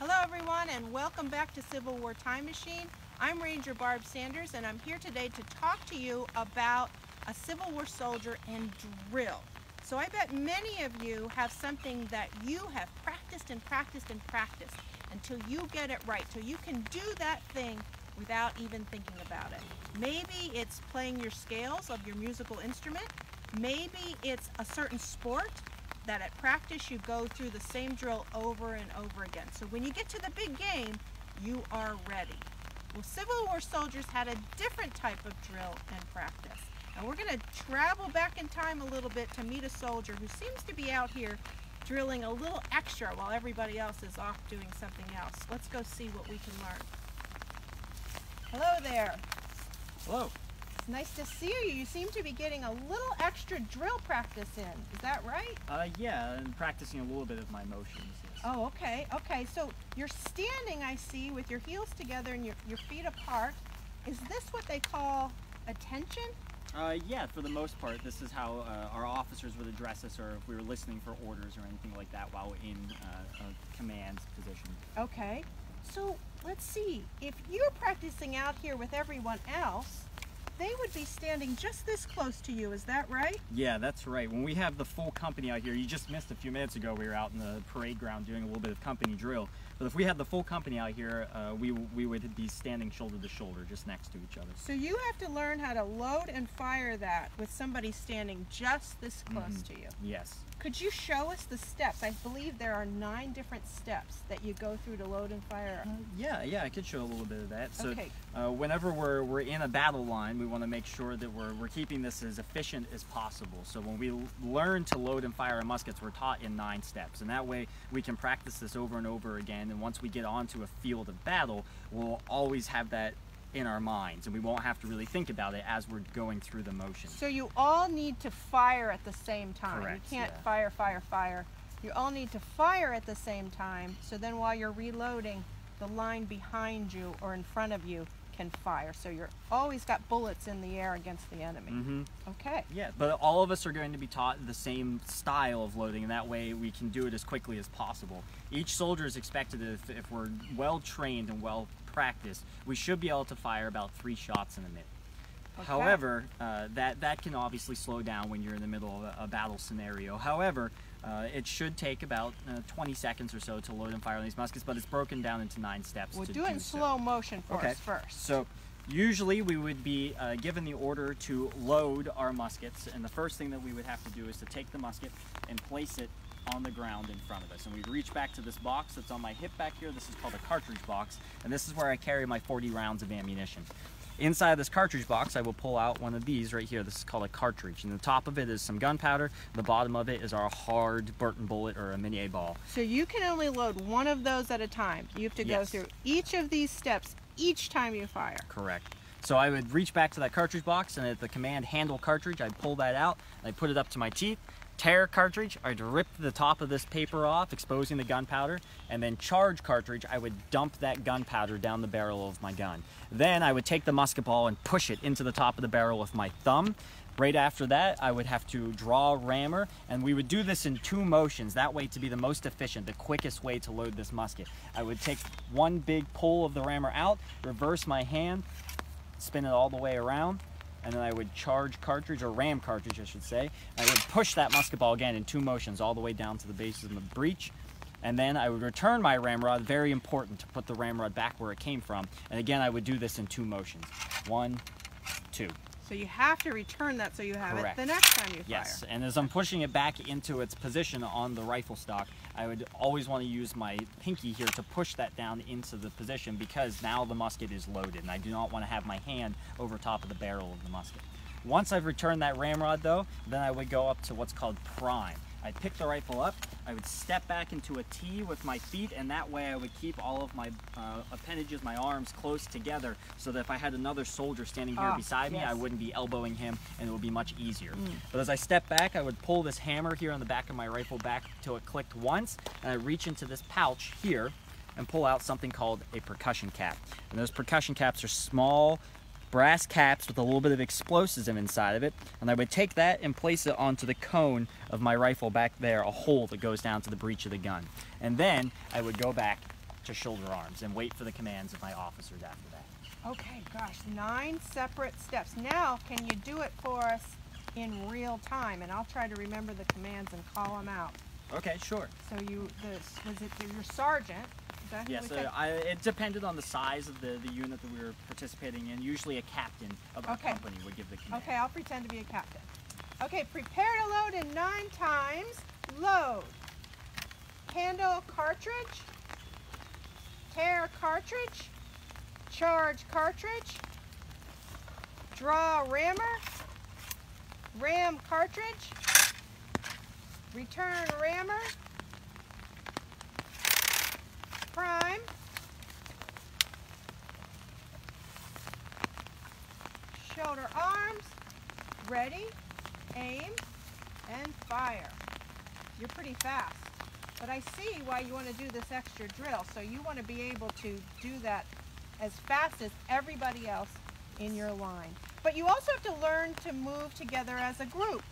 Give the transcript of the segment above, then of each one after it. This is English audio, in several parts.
Hello everyone, and welcome back to Civil War Time Machine. I'm Ranger Barb Sanders, and I'm here today to talk to you about a Civil War soldier and drill. So I bet many of you have something that you have practiced and practiced and practiced until you get it right, so you can do that thing without even thinking about it. Maybe it's playing your scales of your musical instrument. Maybe it's a certain sport that at practice you go through the same drill over and over again. So when you get to the big game, you are ready. Well, Civil War soldiers had a different type of drill and practice. And we're going to travel back in time a little bit to meet a soldier who seems to be out here drilling a little extra while everybody else is off doing something else. Let's go see what we can learn. Hello there. Hello. It's nice to see you. You seem to be getting a little extra drill practice in. Is that right? Yeah, and practicing a little bit of my motions. Yes. Oh, okay. Okay, so you're standing, I see, with your heels together and your feet apart. Is this what they call attention? Yeah, for the most part, this is how our officers would address us, or if we were listening for orders or anything like that while in a command position. Okay, so let's see. If you're practicing out here with everyone else, they would be standing just this close to you, is that right? Yeah, that's right. When we have the full company out here, you just missed a few minutes ago, we were out in the parade ground doing a little bit of company drill. But if we had the full company out here, we would be standing shoulder to shoulder, just next to each other. So you have to learn how to load and fire that with somebody standing just this close to you. Yes. Could you show us the steps? I believe there are 9 different steps that you go through to load and fire. Yeah, I could show a little bit of that. So, okay. Whenever we're in a battle line, we want to make sure that we're keeping this as efficient as possible. So when we learn to load and fire our muskets, we're taught in 9 steps, and that way we can practice this over and over again. And once we get onto a field of battle, we'll always have that in our minds, and we won't have to really think about it as we're going through the motion. So you all need to fire at the same time. Correct, you can't yeah. fire, fire, fire. You all need to fire at the same time, so then while you're reloading, the line behind you or in front of you can fire. So you're always got bullets in the air against the enemy. Okay. Yeah, but all of us are going to be taught the same style of loading, and that way we can do it as quickly as possible. Each soldier is expected, if we're well trained and well practiced, we should be able to fire about 3 shots in a minute. Okay. However, that can obviously slow down when you're in the middle of a battle scenario. However, it should take about 20 seconds or so to load and fire on these muskets, but it's broken down into 9 steps. We'll do it in slow motion for us first. So usually we would be given the order to load our muskets, and the first thing that we would have to do is to take the musket and place it on the ground in front of us. And we'd reach back to this box that's on my hip back here. This is called a cartridge box, and this is where I carry my 40 rounds of ammunition. Inside this cartridge box, I will pull out one of these right here. This is called a cartridge, and the top of it is some gunpowder. The bottom of it is our hard Burton bullet or a mini ball. So you can only load one of those at a time. You have to go through each of these steps each time you fire. Correct. So I would reach back to that cartridge box, and at the command handle cartridge, I'd pull that out, and I'd put it up to my teeth. Tear cartridge, I'd rip the top of this paper off, exposing the gunpowder, and then charge cartridge, I would dump that gunpowder down the barrel of my gun. Then I would take the musket ball and push it into the top of the barrel with my thumb. Right after that, I would have to draw a rammer, and we would do this in 2 motions, that way to be the most efficient, the quickest way to load this musket. I would take one big pull of the rammer out, reverse my hand, spin it all the way around, and then I would charge cartridge, or ram cartridge I should say. I would push that musket ball again in 2 motions all the way down to the base of the breech, and then I would return my ramrod. Very important to put the ramrod back where it came from, and again I would do this in 2 motions. 1, 2. So you have to return that so you have Correct. it the next time you fire. Yes, and as I'm pushing it back into its position on the rifle stock, I would always want to use my pinky here to push that down into the position, because now the musket is loaded and I do not want to have my hand over top of the barrel of the musket. Once I've returned that ramrod though, then I would go up to what's called prime. I'd pick the rifle up, I would step back into a T with my feet, and that way I would keep all of my appendages, my arms, close together, so that if I had another soldier standing here beside me, I wouldn't be elbowing him, and it would be much easier. But as I step back, I would pull this hammer here on the back of my rifle back till it clicked once, and I reach into this pouch here and pull out something called a percussion cap. And those percussion caps are small brass caps with a little bit of explosives inside of it, and I would take that and place it onto the cone of my rifle back there, a hole that goes down to the breech of the gun. And then I would go back to shoulder arms and wait for the commands of my officers after that. Okay, gosh, 9 separate steps. Now, can you do it for us in real time? And I'll try to remember the commands and call them out. Okay, sure. So was it your sergeant? Is that who Yes, we said? it depended on the size of the unit that we were participating in. Usually a captain of our company would give the command. Okay, I'll pretend to be a captain. Okay, prepare to load in 9 times. Load. Handle cartridge. Tear cartridge. Charge cartridge. Draw rammer. Ram cartridge. Return rammer. Prime. Shoulder arms. Ready. Aim. And fire. You're pretty fast. But I see why you want to do this extra drill. So you want to be able to do that as fast as everybody else in your line. But you also have to learn to move together as a group.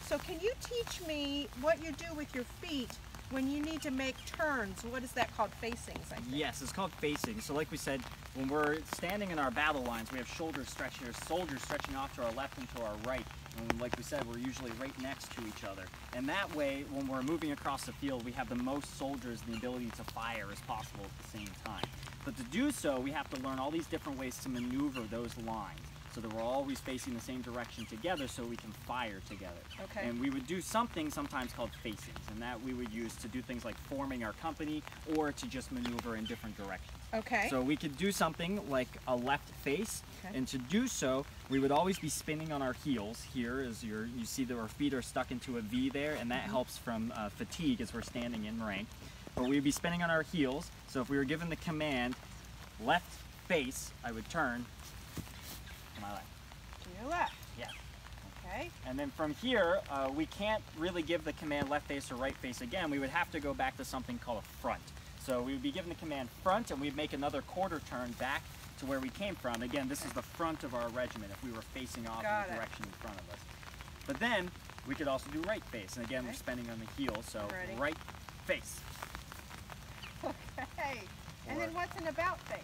So can you teach me what you do with your feet when you need to make turns? What is that called? Facings, I think. Yes, it's called facing. So like we said, when we're standing in our battle lines, we have shoulders stretching, or soldiers stretching off to our left and to our right. And like we said, we're usually right next to each other. And that way, when we're moving across the field, we have the most soldiers and the ability to fire as possible at the same time. But to do so, we have to learn all these different ways to maneuver those lines, so that we're always facing the same direction together so we can fire together. Okay. And we would do something sometimes called facings, and that we would use to do things like forming our company or to just maneuver in different directions. Okay. So we could do something like a left face, and to do so, we would always be spinning on our heels. Here is you see that our feet are stuck into a V there, and that helps from fatigue as we're standing in rank. But we'd be spinning on our heels, so if we were given the command, left face, I would turn to my left. To your left. Yeah. Okay. And then from here, we can't really give the command left face or right face again. We would have to go back to something called a front. So we would be given the command front, and we'd make another quarter turn back to where we came from. Again, this is the front of our regiment if we were facing off in the direction in front of us. But then we could also do right face. And again, we're spinning on the heel, so right face. Okay. And then what's an about face?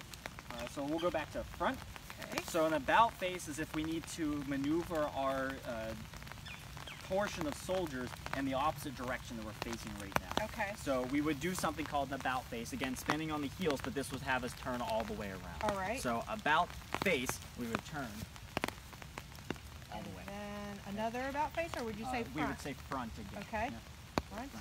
So we'll go back to front. Okay. So an about face is if we need to maneuver our portion of soldiers in the opposite direction that we're facing right now. Okay. So we would do something called an about face. Again, spinning on the heels, but this would have us turn all the way around. All right. So about face, we would turn all the way. Then another about face, or would you say front? We would say front again. Okay. Yeah. Front.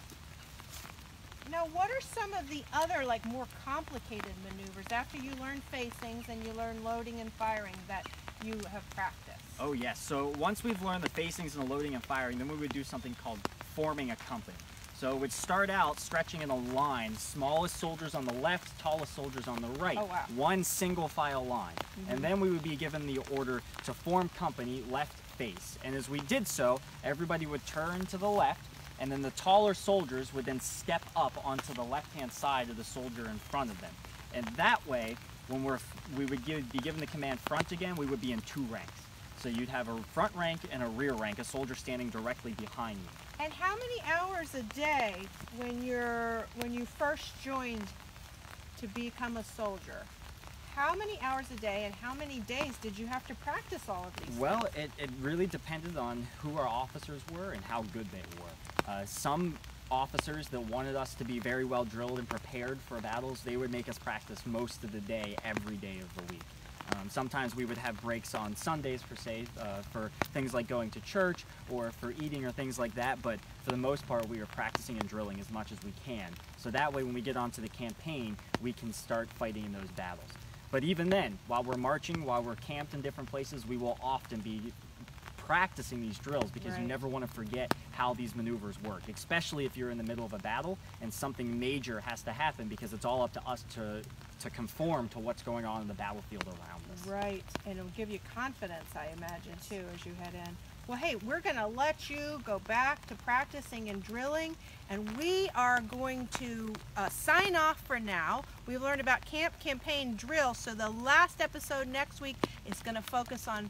Now, what are some of the other, like, more complicated maneuvers after you learn facings and you learn loading and firing that you have practiced? Oh yes, so once we've learned the facings and the loading and firing, then we would do something called forming a company. So it would start out stretching in a line, smallest soldiers on the left, tallest soldiers on the right. Oh, wow. One single file line. And then we would be given the order to form company left face. And as we did so, everybody would turn to the left, and then the taller soldiers would then step up onto the left-hand side of the soldier in front of them. And that way, when we would be given the command front again, we would be in 2 ranks. So you'd have a front rank and a rear rank, a soldier standing directly behind you. And how many hours a day when you first joined to become a soldier? How many hours a day and how many days did you have to practice all of these Well, things? it really depended on who our officers were and how good they were. Some officers that wanted us to be very well drilled and prepared for battles, they would make us practice most of the day, every day of the week. Sometimes we would have breaks on Sundays, per se, for things like going to church or for eating or things like that, but for the most part we are practicing and drilling as much as we can. So that way when we get onto the campaign, we can start fighting in those battles. But even then, while we're marching, while we're camped in different places, we will often be practicing these drills because you never want to forget how these maneuvers work, especially if you're in the middle of a battle and something major has to happen, because it's all up to us to conform to what's going on in the battlefield around us. Right, and it'll give you confidence, I imagine, too, as you head in. Well, hey, we're going to let you go back to practicing and drilling, and we are going to sign off for now. We've learned about camp, campaign, drill, so the last episode next week is going to focus on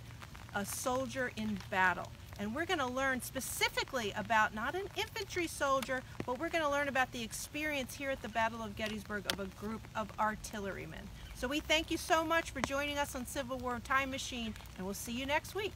a soldier in battle. and we're going to learn specifically about not an infantry soldier, but we're going to learn about the experience here at the Battle of Gettysburg of a group of artillerymen. So we thank you so much for joining us on Civil War Time Machine, and we'll see you next week.